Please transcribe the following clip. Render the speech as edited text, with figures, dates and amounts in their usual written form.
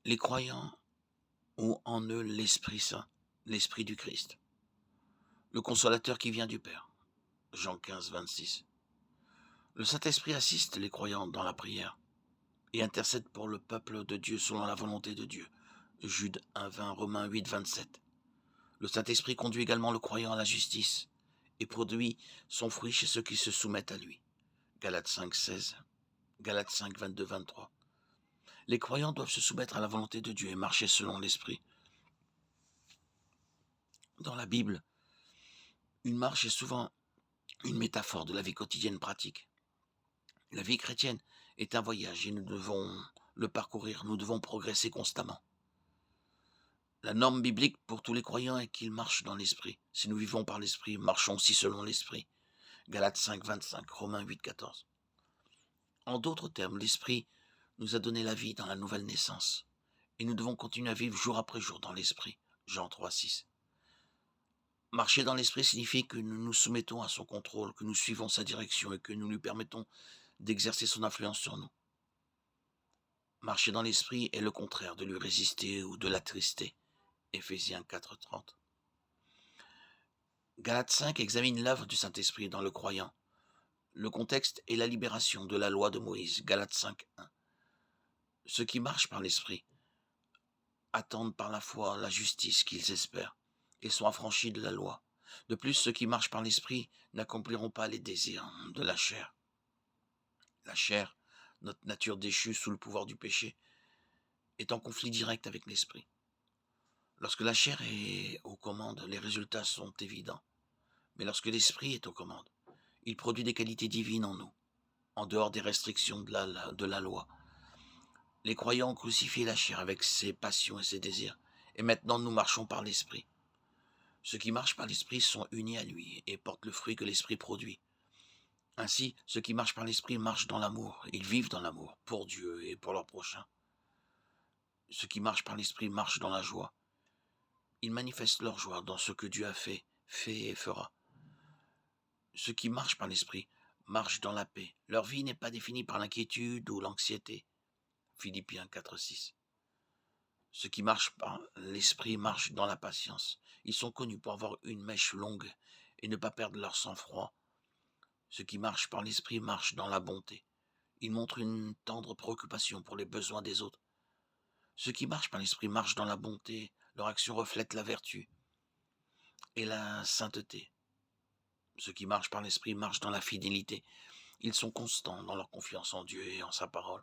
Les croyants ont en eux l'Esprit Saint, l'Esprit du Christ, le Consolateur qui vient du Père. Jean 15, 26. Le Saint-Esprit assiste les croyants dans la prière et intercède pour le peuple de Dieu selon la volonté de Dieu. Jude 1, 20, Romains 8, 27. Le Saint-Esprit conduit également le croyant à la justice et produit son fruit chez ceux qui se soumettent à lui. Galates 5, 16, Galates 5, 22, 23. Les croyants doivent se soumettre à la volonté de Dieu et marcher selon l'Esprit. Dans la Bible, une marche est souvent une métaphore de la vie quotidienne pratique. La vie chrétienne est un voyage et nous devons le parcourir, nous devons progresser constamment. La norme biblique pour tous les croyants est qu'ils marchent dans l'Esprit. Si nous vivons par l'Esprit, marchons aussi selon l'Esprit. Galates 5, 25, Romains 8, 14. En d'autres termes, l'Esprit nous a donné la vie dans la nouvelle naissance. Et nous devons continuer à vivre jour après jour dans l'Esprit. Jean 3, 6. Marcher dans l'Esprit signifie que nous nous soumettons à son contrôle, que nous suivons sa direction et que nous lui permettons d'exercer son influence sur nous. Marcher dans l'Esprit est le contraire de lui résister ou de l'attrister. Éphésiens 4, 30. Galates 5 examine l'œuvre du Saint-Esprit dans le croyant. Le contexte est la libération de la loi de Moïse. Galates 5, 1. Ceux qui marchent par l'Esprit attendent par la foi la justice qu'ils espèrent et sont affranchis de la loi. De plus, ceux qui marchent par l'Esprit n'accompliront pas les désirs de la chair. La chair, notre nature déchue sous le pouvoir du péché, est en conflit direct avec l'Esprit. Lorsque la chair est aux commandes, les résultats sont évidents. Mais lorsque l'Esprit est aux commandes, il produit des qualités divines en nous, en dehors des restrictions de la loi. Les croyants ont crucifié la chair avec ses passions et ses désirs, et maintenant nous marchons par l'Esprit. Ceux qui marchent par l'Esprit sont unis à lui et portent le fruit que l'Esprit produit. Ainsi, ceux qui marchent par l'Esprit marchent dans l'amour, ils vivent dans l'amour, pour Dieu et pour leur prochain. Ceux qui marchent par l'Esprit marchent dans la joie. Ils manifestent leur joie dans ce que Dieu a fait et fera. Ceux qui marchent par l'Esprit marchent dans la paix. Leur vie n'est pas définie par l'inquiétude ou l'anxiété. Philippiens 4, 6. Ceux qui marchent par l'Esprit marchent dans la patience. Ils sont connus pour avoir une mèche longue et ne pas perdre leur sang-froid. Ceux qui marchent par l'Esprit marchent dans la bonté. Ils montrent une tendre préoccupation pour les besoins des autres. Ceux qui marchent par l'Esprit marchent dans la bonté. Leur action reflète la vertu et la sainteté. Ceux qui marchent par l'Esprit marchent dans la fidélité. Ils sont constants dans leur confiance en Dieu et en sa parole.